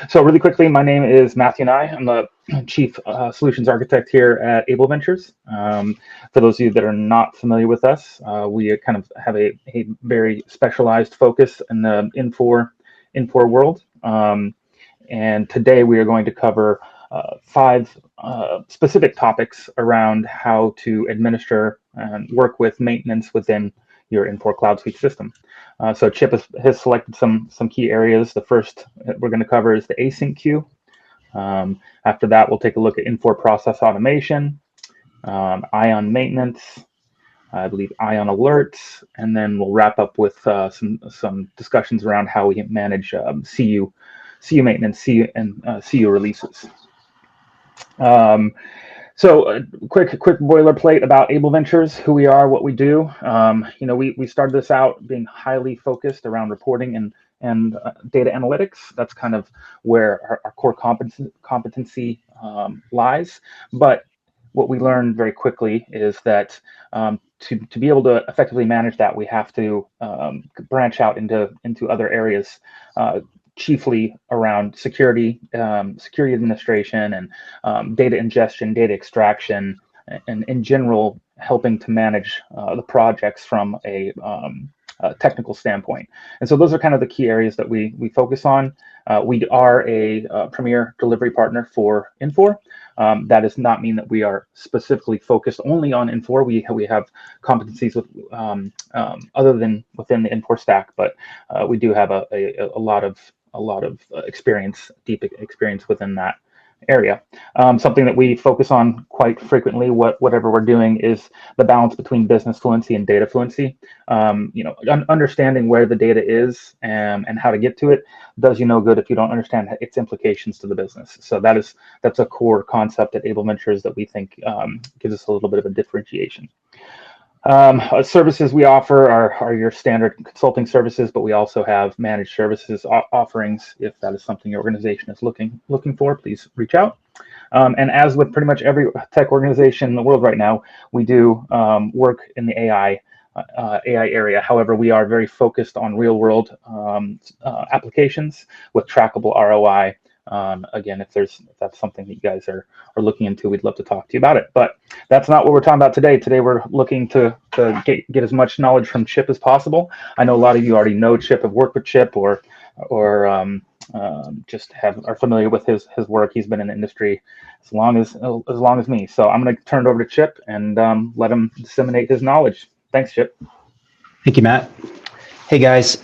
So really quickly, my name is Matthew Nye. I'm the Chief Solutions Architect here at Able Ventures. For those of you that are not familiar with us, we kind of have a very specialized focus in the Infor world. And today we are going to cover five specific topics around how to administer and work with maintenance within your Infor CloudSuite system. So Chip has selected some key areas. The first we're going to cover is the Async Queue. After that, we'll take a look at Infor process automation, Ion maintenance, I believe Ion alerts, and then we'll wrap up with some discussions around how we manage CU maintenance, CU releases. So quick boilerplate about Able Ventures, who we are, what we do. We started this out being highly focused around reporting and data analytics. That's kind of where our core competency lies. But what we learned very quickly is that to be able to effectively manage that, we have to branch out into other areas, chiefly around security, security administration, and data ingestion, data extraction, and in general, helping to manage the projects from a technical standpoint. And so those are kind of the key areas that we focus on. We are a premier delivery partner for Infor. That does not mean that we are specifically focused only on Infor. We have competencies with other than within the Infor stack, but we do have a lot of experience, deep experience within that area. Something that we focus on quite frequently, whatever we're doing, is the balance between business fluency and data fluency. Understanding where the data is and how to get to it does you no good if you don't understand its implications to the business. So that's a core concept at Able Ventures that we think gives us a little bit of a differentiation. Services we offer are your standard consulting services, but we also have managed services offerings. If that is something your organization is looking for, please reach out. And as with pretty much every tech organization in the world right now, we do work in the AI area. However, we are very focused on real world applications with trackable ROI. Again, if that's something that you guys are looking into, we'd love to talk to you about it. But that's not what we're talking about today. Today, we're looking to get as much knowledge from Chip as possible. I know a lot of you already know Chip, have worked with Chip, or just are familiar with his work. He's been in the industry as long as me. So I'm going to turn it over to Chip and let him disseminate his knowledge. Thanks, Chip. Thank you, Matt. Hey guys.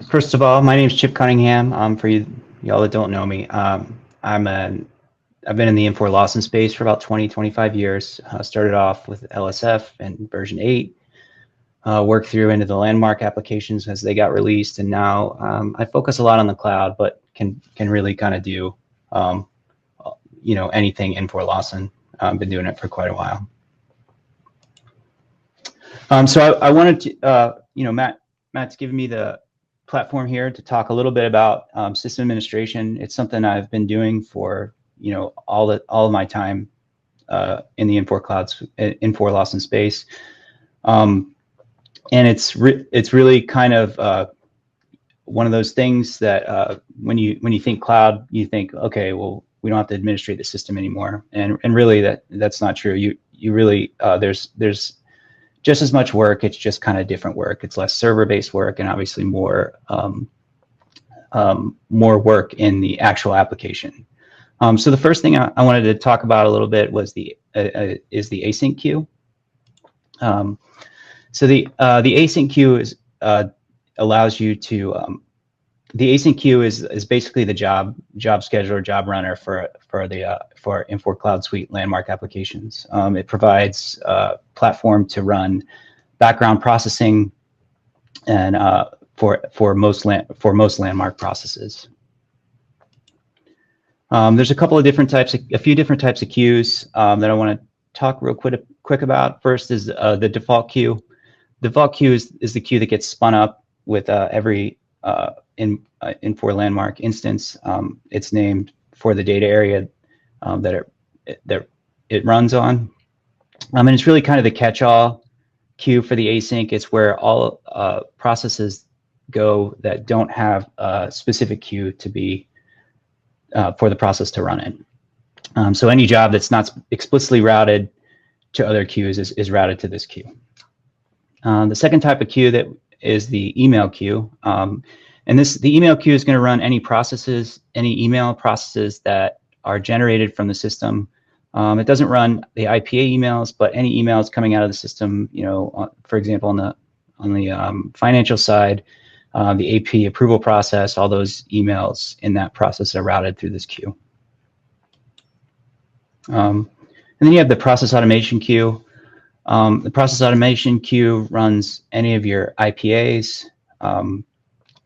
First of all, my name is Chip Cunningham. For y'all that don't know me, I've been in the Infor Lawson space for about 25 years. Started off with LSF and version 8, worked through into the landmark applications as they got released, and now I focus a lot on the cloud, but can really kind of do anything Infor Lawson. I've been doing it for quite a while. So I wanted to, Matt's given me the platform here to talk a little bit about system administration. It's something I've been doing for all of my time in the Infor Lawson space, and it's really kind of one of those things that when you think cloud, you think, okay, well, we don't have to administrate the system anymore, and really that's not true. You really there's just as much work. It's just kind of different work. It's less server-based work, and obviously more work in the actual application. So the first thing I wanted to talk about a little bit was the Async Queue. So the Async Queue allows you to the Async Queue is basically the job scheduler, job runner for Infor CloudSuite landmark applications. It provides a platform to run background processing and for most landmark processes. There's a few different types of queues that I want to talk real quick about. First is the default queue. Default queue is the queue that gets spun up with every Infor landmark instance. It's named for the data area that it runs on, and it's really kind of the catch-all queue for the async. It's where all processes go that don't have a specific queue to be for the process to run in. So any job that's not explicitly routed to other queues is routed to this queue. The second type of queue that is the email queue. And the email queue is going to run any processes, any email processes that are generated from the system. It doesn't run the IPA emails, but any emails coming out of the system, for example, on the financial side, the AP approval process, all those emails in that process are routed through this queue. And then you have the process automation queue. The process automation queue runs any of your IPAs.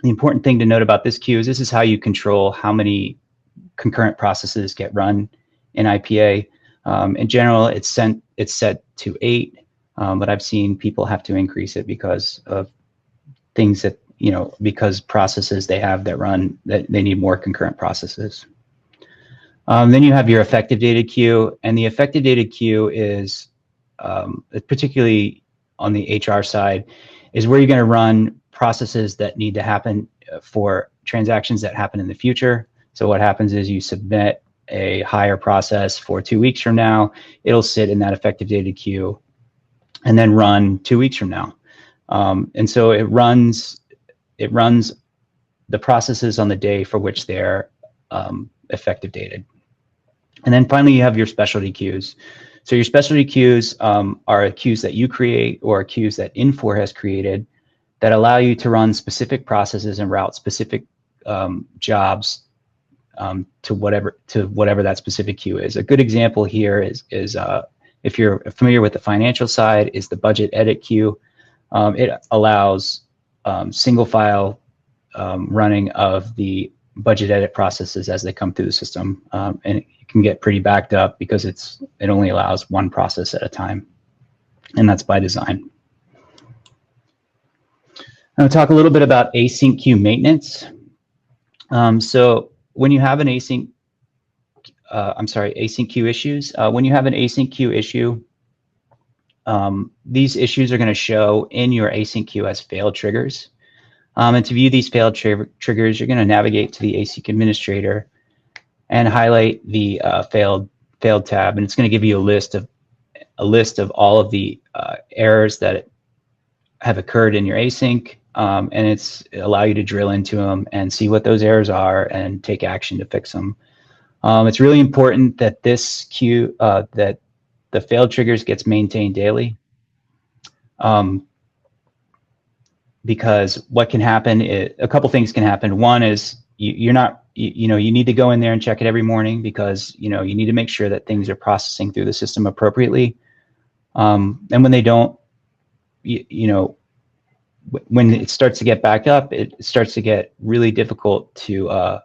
The important thing to note about this queue is this is how you control how many concurrent processes get run in IPA. In general, it's set to 8, but I've seen people have to increase it because of things that, because processes they have that run, that they need more concurrent processes. Then you have your effective data queue, and the effective data queue is, particularly on the HR side, is where you're going to run processes that need to happen for transactions that happen in the future. So what happens is you submit a hire process for 2 weeks from now, it'll sit in that effective data queue and then run 2 weeks from now. And so it runs the processes on the day for which they're effective dated. And then finally, you have your specialty queues. So your specialty queues are queues that you create or queues that Infor has created that allow you to run specific processes and route specific jobs to whatever that specific queue is. A good example here is if you're familiar with the financial side, is the budget edit queue. It allows single file running of the budget edit processes as they come through the system, and it can get pretty backed up because it only allows one process at a time, and that's by design. I'll talk a little bit about async queue maintenance. So when you have an async queue issues, when you have an async queue issue, these issues are going to show in your async queue as failed triggers. And to view these failed triggers, you're going to navigate to the async administrator and highlight the failed tab, and it's going to give you a list of all of the errors that have occurred in your async, and it allow you to drill into them and see what those errors are and take action to fix them. It's really important that this queue, that the failed triggers gets maintained daily, because what can happen is a couple things can happen. One is you need to go in there and check it every morning because you need to make sure that things are processing through the system appropriately. And when they don't, when it starts to get backed up, it starts to get really difficult to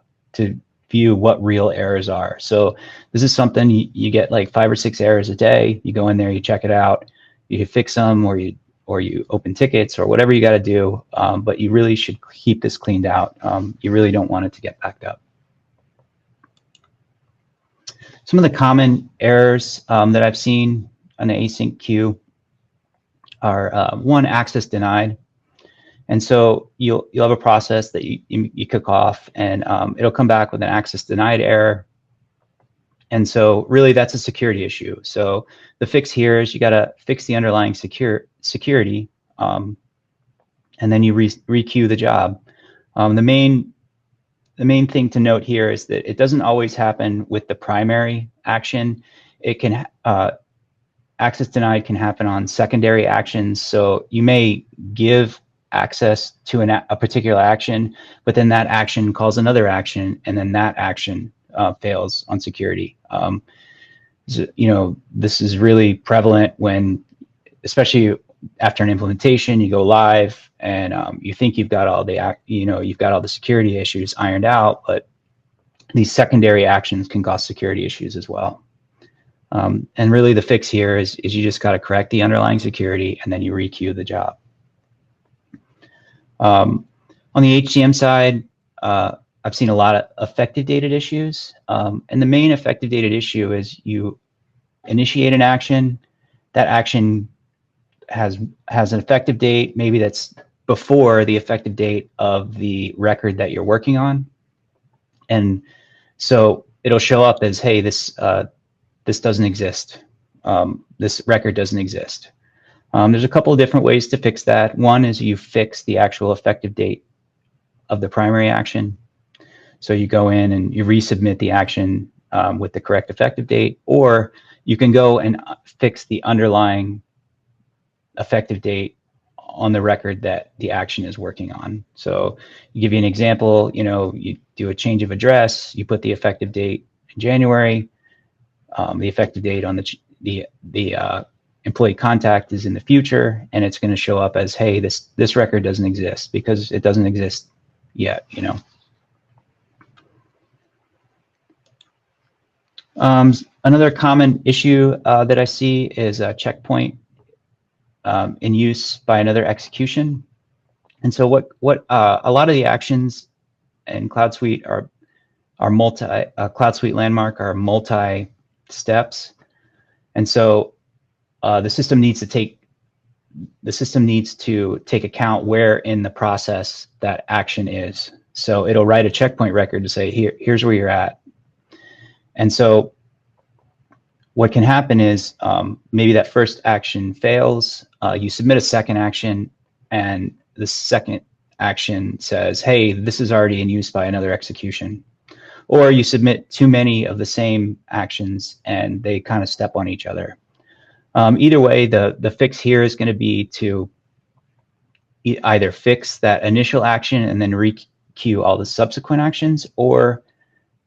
view what real errors are. So this is something you get like 5 or 6 errors a day. You go in there, you check it out, you fix them, or you open tickets or whatever you got to do. But you really should keep this cleaned out. You really don't want it to get backed up. Some of the common errors that I've seen on the async queue are one, access denied. And so you'll have a process that you kick off, and it'll come back with an access denied error. And so really that's a security issue. So the fix here is you got to fix the underlying security, and then you re-queue the job. The main thing to note here is that it doesn't always happen with the primary action. It can access denied can happen on secondary actions. So you may give access to a particular action, but then that action calls another action, and then that action fails on security. This is really prevalent when, especially after an implementation, you go live and you think you've got all the security issues ironed out, but these secondary actions can cause security issues as well. And really the fix here is you just got to correct the underlying security and then you re-queue the job. On the HCM side, I've seen a lot of effective dated issues. And the main effective dated issue is you initiate an action. That action has an effective date, maybe that's before the effective date of the record that you're working on. And So it'll show up as, hey, this doesn't exist. This record doesn't exist. There's a couple of different ways to fix that. One is you fix the actual effective date of the primary action. So you go in and you resubmit the action with the correct effective date, or you can go and fix the underlying effective date on the record that the action is working on. So you give you an example, you do a change of address, you put the effective date in January, the effective date on the employee contact is in the future, and it's going to show up as, hey, this record doesn't exist because it doesn't exist yet, Another common issue that I see is a checkpoint in use by another execution. And so what a lot of the actions in CloudSuite are CloudSuite Landmark are multi steps, and so the system needs to take account where in the process that action is. So it'll write a checkpoint record to say, here's where you're at. And so what can happen is maybe that first action fails, you submit a second action, and the second action says, hey, this is already in use by another execution. Or you submit too many of the same actions and they kind of step on each other. Either way, the fix here is going to be to either fix that initial action and then requeue all the subsequent actions, or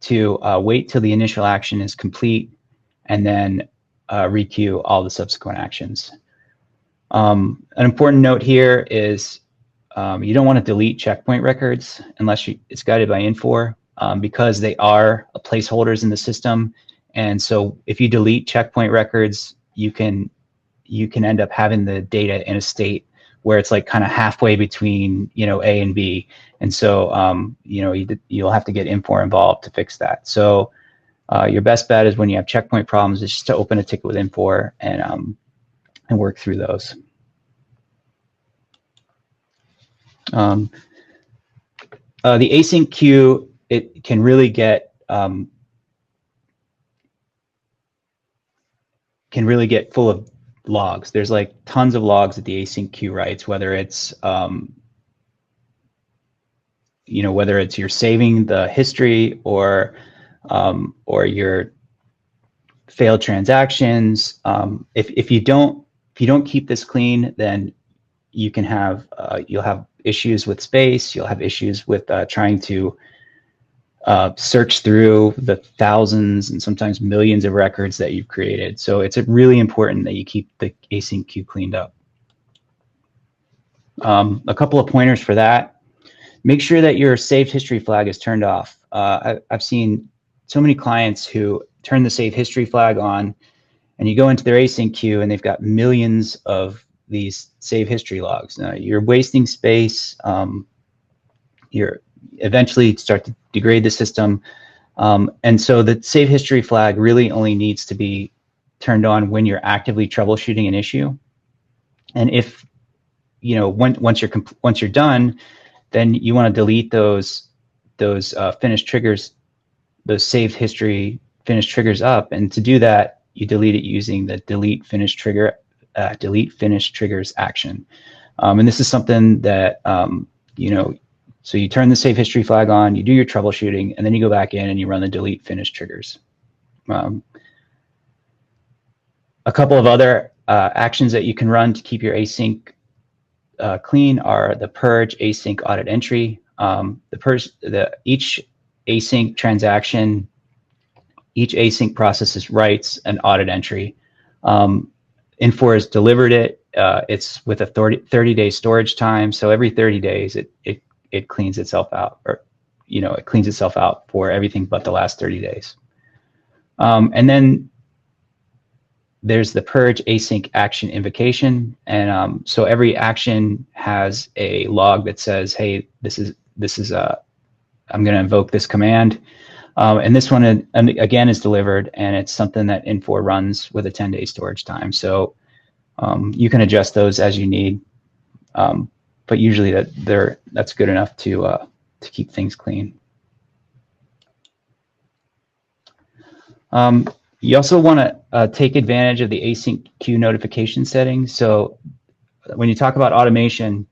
to wait till the initial action is complete and then requeue all the subsequent actions. An important note here is you don't want to delete checkpoint records unless it's guided by Infor, because they are placeholders in the system. And so if you delete checkpoint records, you can end up having the data in a state where it's like kind of halfway between A and B. And so you'll have to get Infor involved to fix that. So your best bet is when you have checkpoint problems is just to open a ticket with Infor and work through those. The async queue, it can really get full of logs. There's like tons of logs that the async queue writes, whether it's whether it's you're saving the history or your failed transactions. If you don't keep this clean, then you can have you'll have issues with space. You'll have issues with trying to search through the thousands and sometimes millions of records that you've created. So it's really important that you keep the async queue cleaned up. A couple of pointers for that. Make sure that your saved history flag is turned off. I've seen so many clients who turn the save history flag on, and you go into their async queue and they've got millions of these save history logs. Now, you're wasting space. You're eventually start to degrade the system. And so the save history flag really only needs to be turned on when you're actively troubleshooting an issue. And if, once you're done, then you want to delete those finished triggers, those saved history finished triggers up. And to do that, you delete it using the delete finished triggers action. And this is something that, so you turn the save history flag on, you do your troubleshooting, and then you go back in and you run the delete finish triggers. A couple of other actions that you can run to keep your async clean are the purge, async, audit entry. Each async transaction, each async process writes an audit entry. Infor has delivered it. It's with a 30-day storage time. So every 30 days, it cleans itself out, or it cleans itself out for everything but the last 30 days. And then there's the purge async action invocation, and so every action has a log that says, hey, this is I'm going to invoke this command, and this one again is delivered, and it's something that Infor runs with a 10-day storage time. So you can adjust those as you need. But usually that's good enough to keep things clean. You also want to take advantage of the async queue notification settings. So when you talk about automation,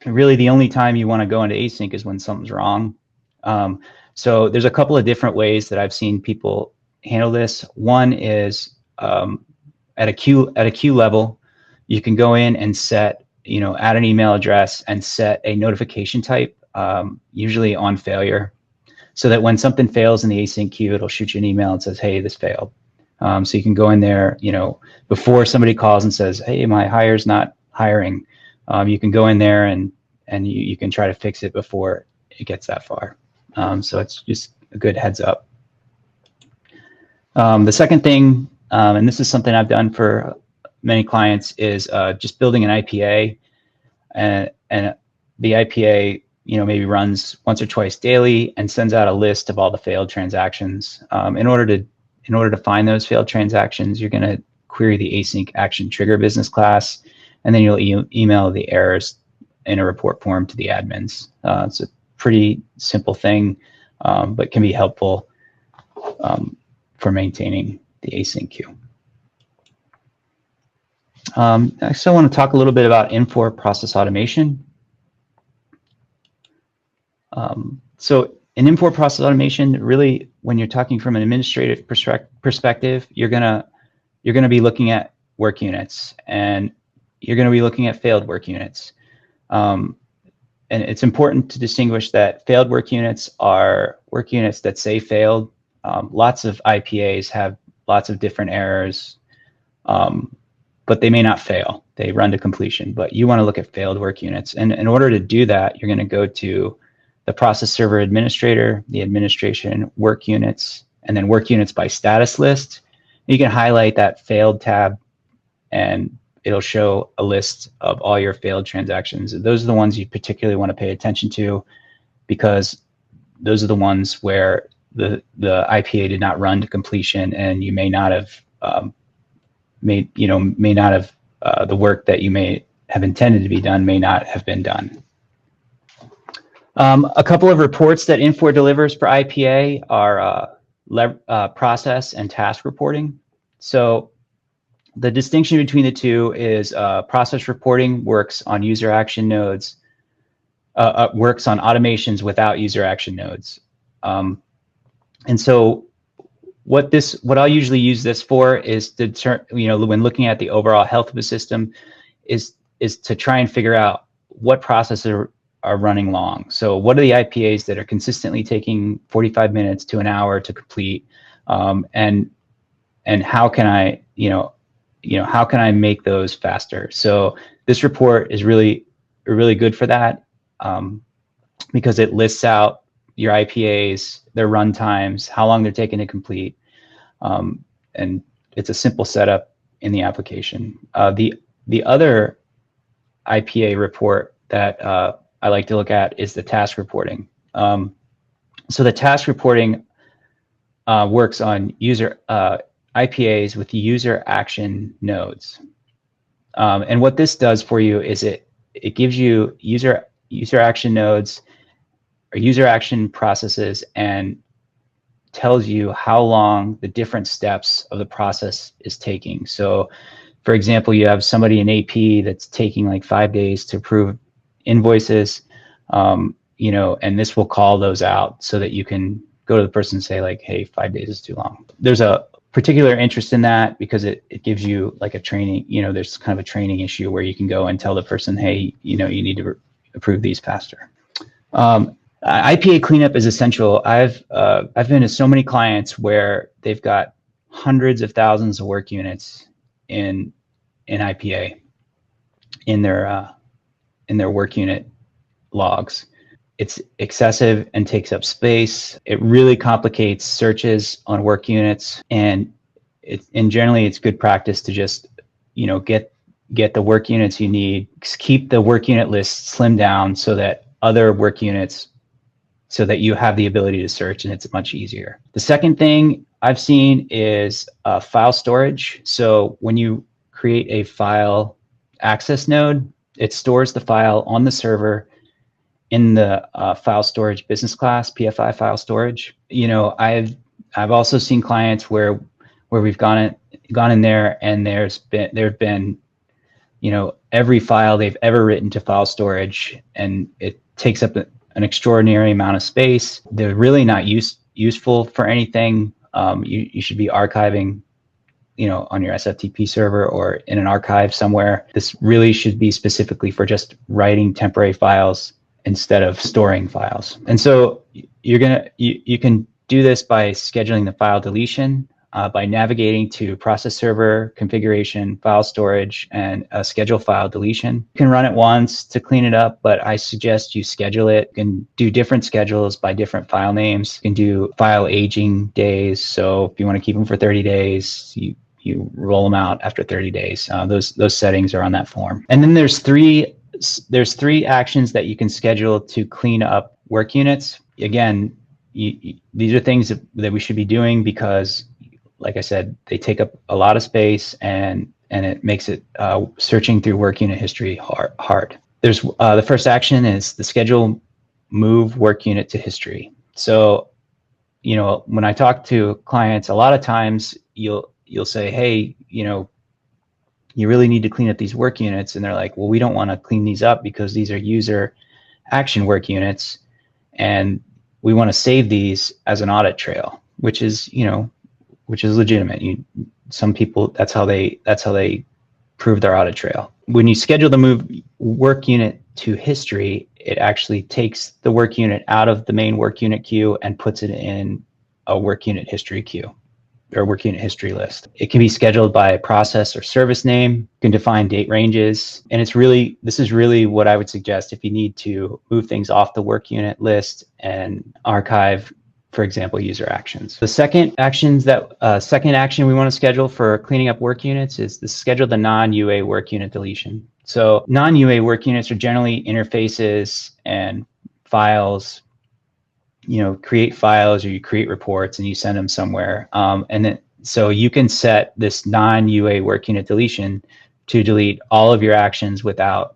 really the only time you want to go into async is when something's wrong. So there's a couple of different ways that I've seen people handle this. One is at a queue level, you can go in and set, add an email address and set a notification type, usually on failure, so that when something fails in the async queue, it'll shoot you an email and says, hey, this failed. So you can go in there, before somebody calls and says, hey, my hire's not hiring, you can go in there and you can try to fix it before it gets that far. So it's just a good heads up. The second thing, and this is something I've done for many clients, is just building an IPA, and the IPA, maybe runs once or twice daily and sends out a list of all the failed transactions. In order to find those failed transactions, you're going to query the async action trigger business class, and then you'll email the errors in a report form to the admins. It's a pretty simple thing, but can be helpful for maintaining the async queue. Next, I want to talk a little bit about Infor process automation. So in Infor process automation, really, when you're talking from an administrative perspective, you're gonna be looking at work units, and you're gonna be looking at failed work units. And it's important to distinguish that failed work units are work units that say failed. Lots of IPAs have lots of different errors, but they may not fail. They run to completion, but you want to look at failed work units. And in order to do that, you're going to go to the process server administrator, the administration work units, and then work units by status list. You can highlight that failed tab, and it'll show a list of all your failed transactions. Those are the ones you particularly want to pay attention to, because those are the ones where the IPA did not run to completion, and you may not have the work that you may have intended to be done may not have been done. A couple of reports that Infor delivers for IPA are process and task reporting. So the distinction between the two is process reporting works on user action nodes, works on automations without user action nodes. And so what I'll usually use this for is to when looking at the overall health of a system, is to try and figure out what processes are running long. So what are the IPAs that are consistently taking 45 minutes to an hour to complete, and how can I how can I make those faster? So this report is really good for that, because it lists out your IPAs, their run times, how long they're taking to complete, and it's a simple setup in the application. The other IPA report that I like to look at is the task reporting. So the task reporting works on user IPAs with user action nodes, and what this does for you is it gives you user action nodes or user action processes, and tells you how long the different steps of the process is taking. So for example, you have somebody in AP that's taking like 5 days to approve invoices, and this will call those out so that you can go to the person and say like, hey, 5 days is too long. There's a particular interest in that because it gives you like a training, there's kind of a training issue where you can go and tell the person, hey, you need to approve these faster. IPA cleanup is essential. I've been to so many clients where they've got hundreds of thousands of work units in IPA in their work unit logs. It's excessive and takes up space. It really complicates searches on work units, and generally it's good practice to just get the work units you need. Keep the work unit list slimmed down so that other work units, so that you have the ability to search, and it's much easier. The second thing I've seen is file storage. So when you create a file access node, it stores the file on the server in the file storage business class, PFI file storage. I've I've also seen clients where we've gone in there and there've been, you know, every file they've ever written to file storage, and it takes up an extraordinary amount of space. They're really not useful for anything. You should be archiving, you know, on your SFTP server or in an archive somewhere. This really should be specifically for just writing temporary files instead of storing files. And so you can do this by scheduling the file deletion, by navigating to process server, configuration, file storage, and schedule file deletion. You can run it once to clean it up, but I suggest you schedule it. You can do different schedules by different file names. You can do file aging days. So if you want to keep them for 30 days, you roll them out after 30 days. Those settings are on that form. And then there's three actions that you can schedule to clean up work units. Again, these are things that we should be doing because, like I said, they take up a lot of space and it makes it searching through work unit history hard. There's the first action is the schedule move work unit to history. So, you know, when I talk to clients, a lot of times you'll say, hey, you know, you really need to clean up these work units. And they're like, well, we don't want to clean these up because these are user action work units. And we want to save these as an audit trail, which is, you know, which is legitimate. Some people, that's how they prove their audit trail. When you schedule the move work unit to history, it actually takes the work unit out of the main work unit queue and puts it in a work unit history queue or work unit history list. It can be scheduled by process or service name. You can define date ranges. And this is really what I would suggest if you need to move things off the work unit list and archive, for example, user actions. The second action we want to schedule for cleaning up work units is to schedule the non-UA work unit deletion. So non-UA work units are generally interfaces and files. You know, create files or you create reports and you send them somewhere. And then, so you can set this non-UA work unit deletion to delete all of your actions without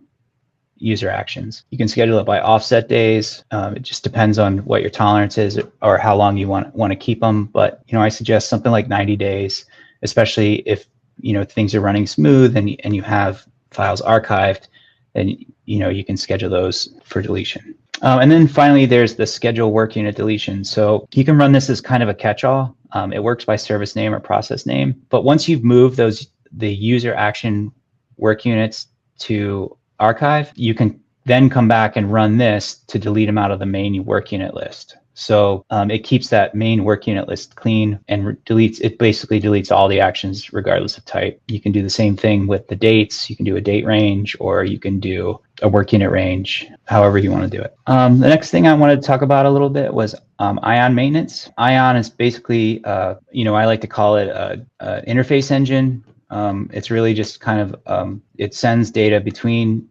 user actions. You can schedule it by offset days. It just depends on what your tolerance is or how long you want to keep them. But, you know, I suggest something like 90 days, especially if, you know, things are running smooth and you have files archived, then, you know, you can schedule those for deletion. And then finally, there's the schedule work unit deletion. So you can run this as kind of a catch-all. It works by service name or process name. But once you've moved the user action work units to archive, you can then come back and run this to delete them out of the main work unit list. So it keeps that main work unit list clean and basically deletes all the actions regardless of type. You can do the same thing with the dates. You can do a date range or you can do a work unit range, however you want to do it. The next thing I wanted to talk about a little bit was ION maintenance. ION is basically, you know, I like to call it an interface engine. It's really just kind of, it sends data between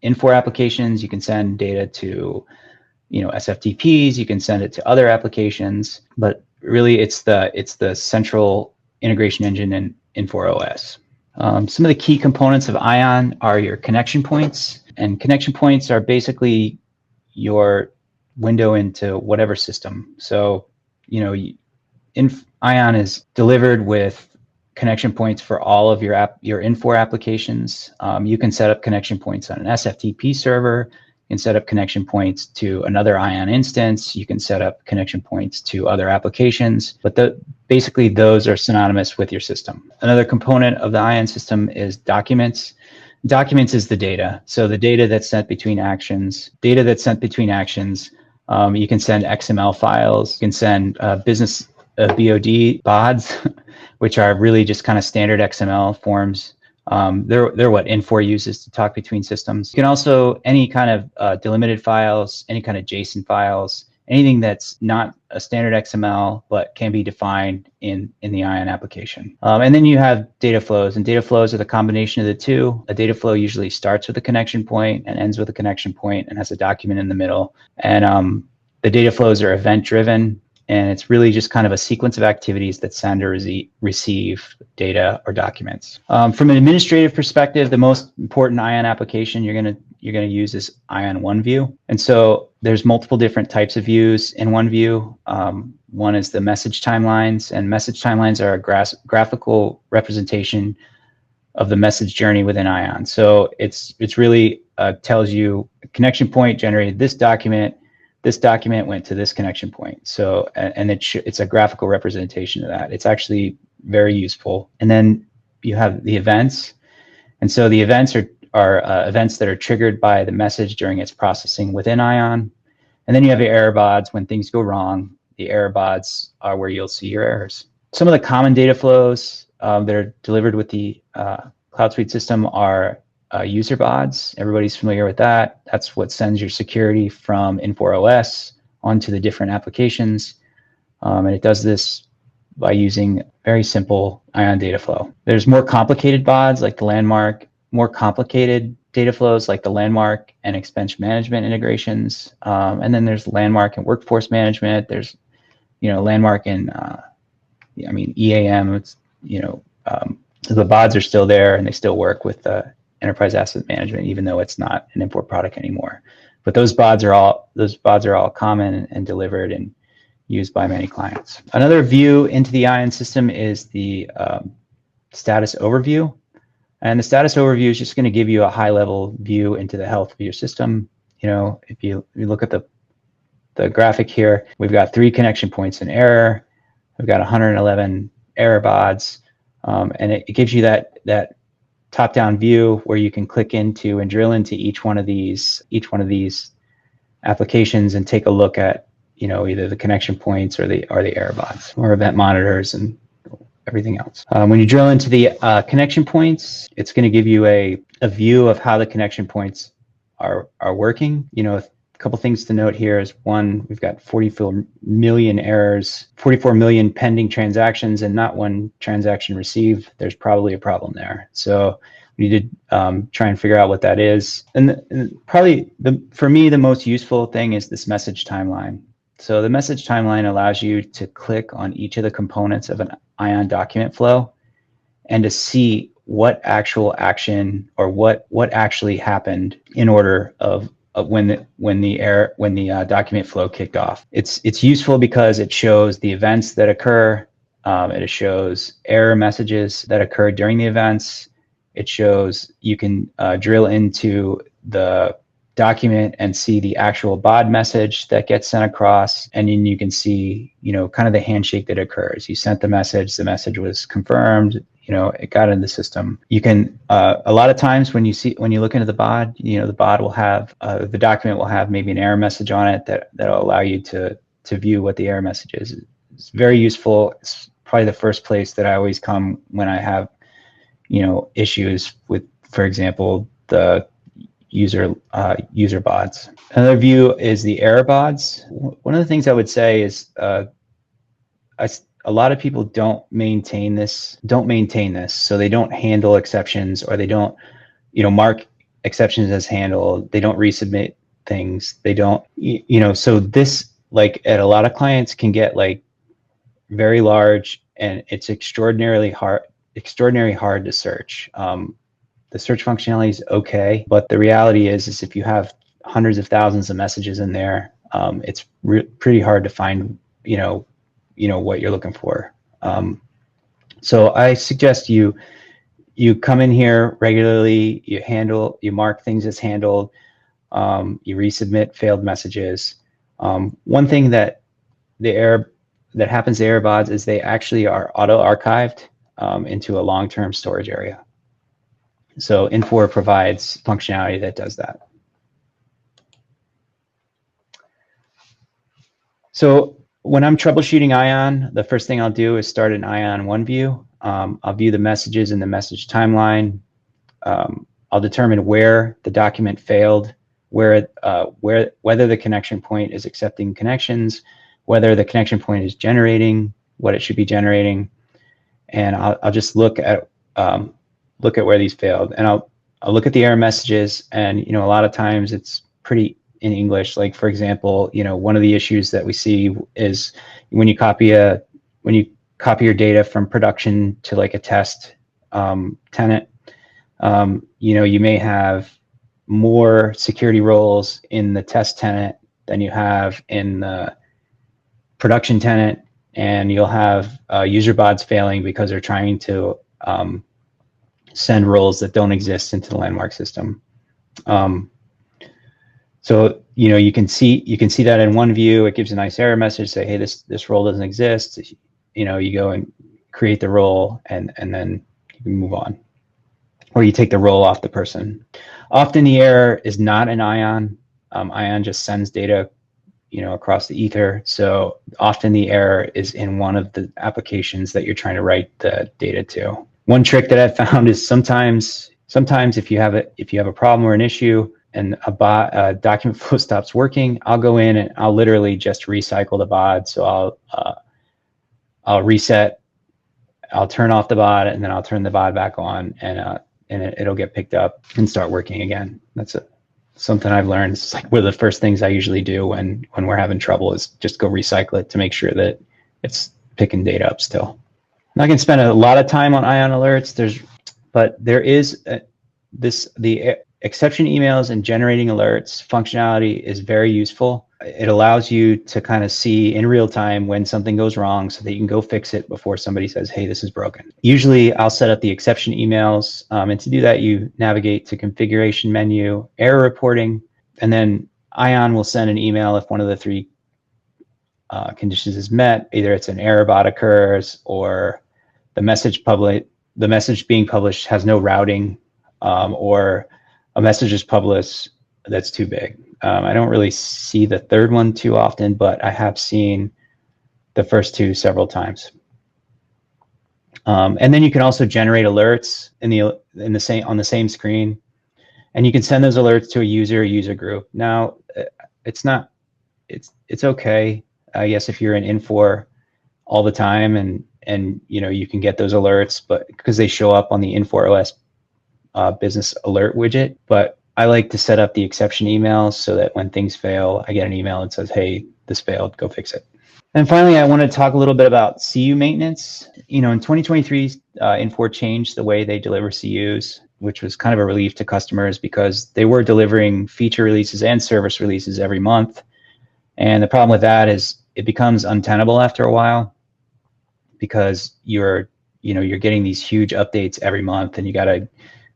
Infor applications. You can send data to, you know, SFTPs, you can send it to other applications, but really it's the central integration engine in Infor OS. Some of the key components of ION are your connection points, and connection points are basically your window into whatever system. So, you know, ION is delivered with connection points for all of your Infor applications. You can set up connection points on an SFTP server. You can set up connection points to another ION instance. You can set up connection points to other applications, but basically those are synonymous with your system. Another component of the ION system is documents. Documents is the data. So the data that's sent between actions. You can send XML files. You can send business BODs, which are really just kind of standard XML forms. They're what Infor uses to talk between systems. You can also, any kind of delimited files, any kind of JSON files, anything that's not a standard XML, but can be defined in the ION application. And then you have data flows, and data flows are the combination of the two. A data flow usually starts with a connection point and ends with a connection point and has a document in the middle. And the data flows are event driven. And it's really just kind of a sequence of activities that send or receive data or documents. From an administrative perspective, the most important ION application you're gonna use is ION OneView. And so there's multiple different types of views in OneView. One is the message timelines, and message timelines are a graphical representation of the message journey within Ion. So it's really tells you a connection point generated this document went to this connection point. So, and it's a graphical representation of that. It's actually very useful. And then you have the events. And so the events are events that are triggered by the message during its processing within Ion. And then you have the error bods. When things go wrong, the error bods are where you'll see your errors. Some of the common data flows that are delivered with the CloudSuite system are user bods. Everybody's familiar with that. That's what sends your security from Infor OS onto the different applications. And it does this by using very simple Ion data flow. There's more complicated bods like the landmark, more complicated data flows like the landmark and expense management integrations. And then there's landmark and workforce management. There's, landmark and, EAM. It's, the bods are still there and they still work with enterprise asset management, even though it's not an Infor product anymore. But those bods are all common and delivered and used by many clients. Another view into the Ion system is the status overview. And the status overview is just going to give you a high-level view into the health of your system. If you look at the graphic here, we've got 3 connection points in error. We've got 111 error bods, and it gives you that top-down view where you can click into and drill into each one of these applications and take a look at either the connection points or the error bods or event monitors and everything else. When you drill into the connection points, it's going to give you a view of how the connection points are working. A couple things to note here is, one, we've got 44 million errors, 44 million pending transactions, and not one transaction received. There's probably a problem there. So we need to try and figure out what that is. And probably for me, the most useful thing is this message timeline. So the message timeline allows you to click on each of the components of an Ion document flow and to see what actual action or what actually happened in order of when the document flow kicked off. It's useful because it shows the events that occur. It shows error messages that occur during the events. It shows you can drill into the document and see the actual bod message that gets sent across, and then you can see kind of the handshake that occurs. You sent the message was confirmed, it got in the system. You can a lot of times when you look into the bod, the bod will have the document will have maybe an error message on it that'll allow you to view what the error message is. It's very useful. It's probably the first place that I always come when I have issues with, for example, the user bods. Another view is the error bods. One of the things I would say is a lot of people don't maintain this, so they don't handle exceptions, or they don't mark exceptions as handled. They don't resubmit things. They don't so this, like, at a lot of clients, can get like very large, and it's extraordinarily hard to search. The search functionality is okay, but the reality is if you have hundreds of thousands of messages in there, it's pretty hard to find, what you're looking for. So I suggest you come in here regularly, you mark things as handled, you resubmit failed messages. One thing that happens to error bods is they actually are auto-archived into a long-term storage area. So Infor provides functionality that does that. So when I'm troubleshooting Ion, the first thing I'll do is start an Ion 1 view. I'll view the messages in the message timeline. I'll determine where the document failed, whether the connection point is accepting connections, whether the connection point is generating what it should be generating, and I'll just look at where these failed, and I'll look at the error messages, and a lot of times it's pretty in English. Like, for example, one of the issues that we see is when you copy your data from production to like a test tenant, you may have more security roles in the test tenant than you have in the production tenant, and you'll have user bots failing because they're trying to send roles that don't exist into the landmark system. So you can see that in one view. It gives a nice error message, say, hey, this role doesn't exist. You go and create the role, and then you can move on, or you take the role off the person. Often the error is not an ion. Ion just sends data across the ether. So often the error is in one of the applications that you're trying to write the data to. One trick that I've found is sometimes if you have a problem or an issue and a document flow stops working, I'll go in and I'll literally just recycle the bod. So I'll reset, I'll turn off the bod, and then I'll turn the bod back on, and it'll get picked up and start working again. That's something I've learned. It's like one of the first things I usually do when we're having trouble is just go recycle it to make sure that it's picking data up still. And I can spend a lot of time on ion alerts. But there is the exception emails and generating alerts functionality is very useful. It allows you to kind of see in real time when something goes wrong so that you can go fix it before somebody says, hey, this is broken. Usually I'll set up the exception emails, and to do that you navigate to configuration menu, error reporting, and then Ion will send an email if one of the three conditions is met. Either it's an error bot occurs, or the message being published has no routing, or a message is published that's too big. I don't really see the third one too often, but I have seen the first two several times. And then you can also generate alerts on the same screen, and you can send those alerts to a user group. Now, it's okay, I guess, if you're in Infor all the time and you can get those alerts, but because they show up on the Infor OS business alert widget. But I like to set up the exception emails so that when things fail, I get an email that says, hey, this failed, go fix it. And finally, I want to talk a little bit about CU maintenance. In 2023, Infor changed the way they deliver CUs, which was kind of a relief to customers because they were delivering feature releases and service releases every month. And the problem with that is it becomes untenable after a while because you're getting these huge updates every month, and you got to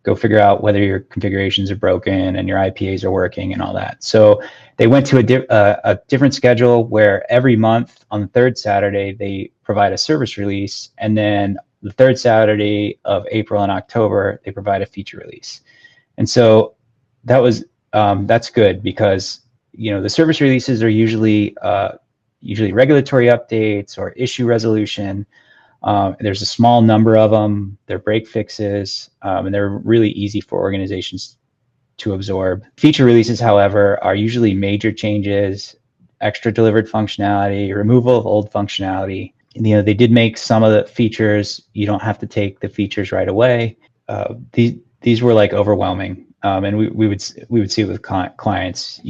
go figure out whether your configurations are broken and your IPAs are working and all that. So they went to a different schedule where every month on the third Saturday, they provide a service release. And then the third Saturday of April and October, they provide a feature release. And so that's good because, the service releases are usually regulatory updates or issue resolution. There's a small number of them. They're break fixes, and they're really easy for organizations to absorb. Feature releases, however, are usually major changes, extra delivered functionality, removal of old functionality. They did make some of the features. You don't have to take the features right away. These were like overwhelming, and we would see it with clients.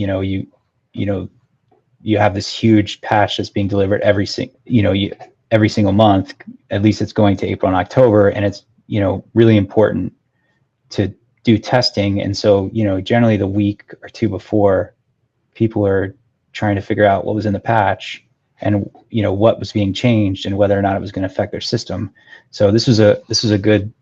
You have this huge patch that's being delivered every single month. At least it's going to April and October, and it's really important to do testing. And so generally the week or two before, people are trying to figure out what was in the patch and what was being changed and whether or not it was going to affect their system. So this was a good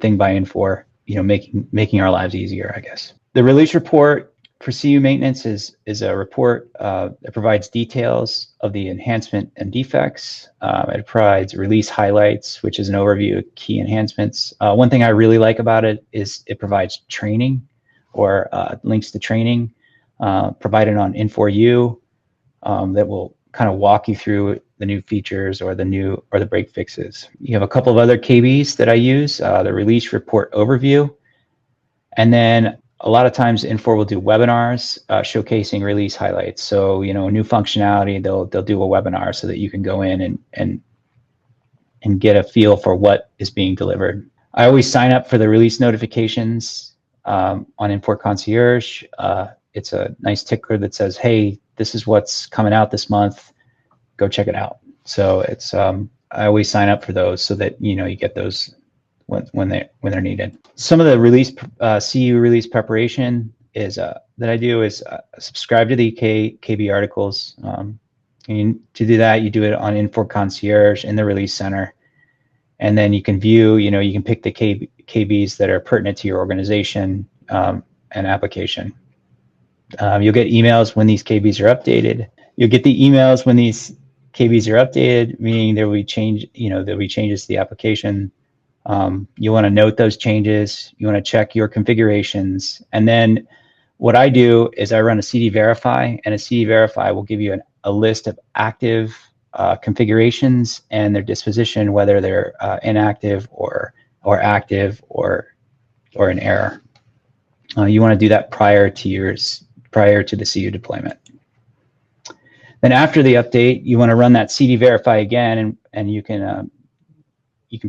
thing by Infor, making our lives easier, I guess. The release report for CU maintenance is a report that provides details of the enhancement and defects. It provides release highlights, which is an overview of key enhancements. One thing I really like about it is it provides training or links to training provided on Infor that will kind of walk you through the new features or the break fixes. You have a couple of other KBs that I use, the release report overview, and then a lot of times Infor will do webinars showcasing release highlights. So, new functionality, they'll do a webinar so that you can go in and get a feel for what is being delivered. I always sign up for the release notifications on Infor Concierge. It's a nice ticker that says, hey, this is what's coming out this month. Go check it out. So it's I always sign up for those so that you get those when they're needed. Some of the release CU release preparation is that I do is subscribe to the KB articles. And to do that, you do it on Infor Concierge in the Release Center. And then you can view, you can pick the KBs that are pertinent to your organization and application. You'll get emails when these KBs are updated. You'll get the emails when these KBs are updated, meaning there will be changes to the application. You want to note those changes. You want to check your configurations. And then what I do is I run a CD verify, and a CD verify will give you a list of active configurations and their disposition, whether they're inactive or active or an error. You want to do that prior to the CU deployment. Then after the update, you want to run that CD verify again, and you can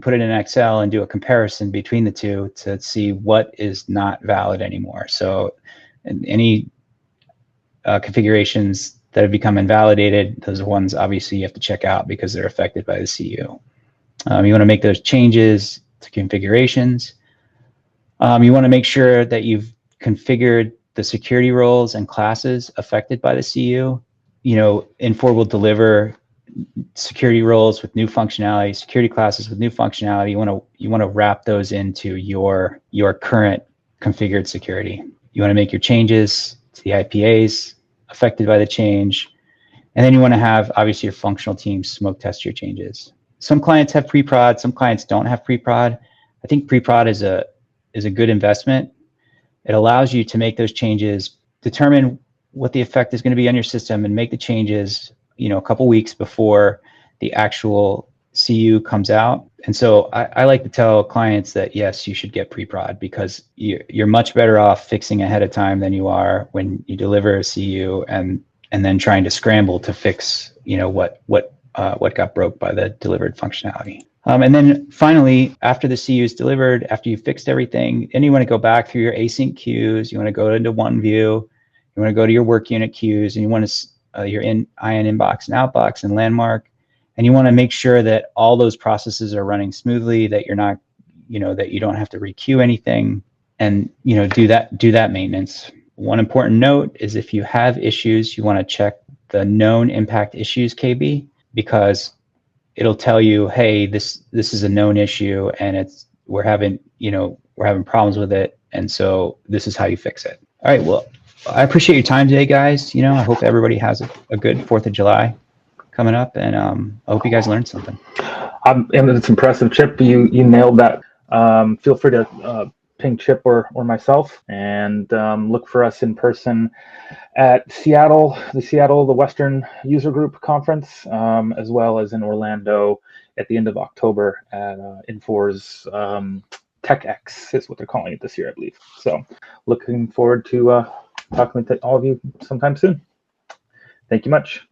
put it in Excel and do a comparison between the two to see what is not valid anymore. So any configurations that have become invalidated, those are ones obviously you have to check out because they're affected by the CU. You want to make those changes to configurations. You want to make sure that you've configured the security roles and classes affected by the CU. Infor will deliver security roles with new functionality, security classes with new functionality. You want to wrap those into your current configured security. You want to make your changes to the IPAs affected by the change. And then you want to have, obviously, your functional teams smoke test your changes. Some clients have pre-prod, some clients don't have pre-prod. I think pre-prod is a good investment. It allows you to make those changes, determine what the effect is going to be on your system, and make the changes, a couple weeks before the actual CU comes out. And so I like to tell clients that, yes, you should get pre-prod because you're much better off fixing ahead of time than you are when you deliver a CU and then trying to scramble to fix, what got broke by the delivered functionality. And then finally, after the CU is delivered, after you've fixed everything, then you want to go back through your async queues. You want to go into one view. You want to go to your work unit queues, and you want to your IN inbox and outbox and landmark, and you want to make sure that all those processes are running smoothly, that you're not, that you don't have to requeue anything, and do that maintenance. One important note is if you have issues, you want to check the known impact issues KB, because it'll tell you, hey, this is a known issue, and we're having problems with it, and so this is how you fix it. All right, well, I appreciate your time today, guys. I hope everybody has a good 4th of July coming up, and I hope you guys learned something. And it's impressive, Chip. You nailed that. Feel free to ping Chip or myself, and look for us in person at the Western User Group Conference, as well as in Orlando at the end of October at Infor's TechX is what they're calling it this year, I believe. So looking forward to talking to all of you sometime soon. Thank you much.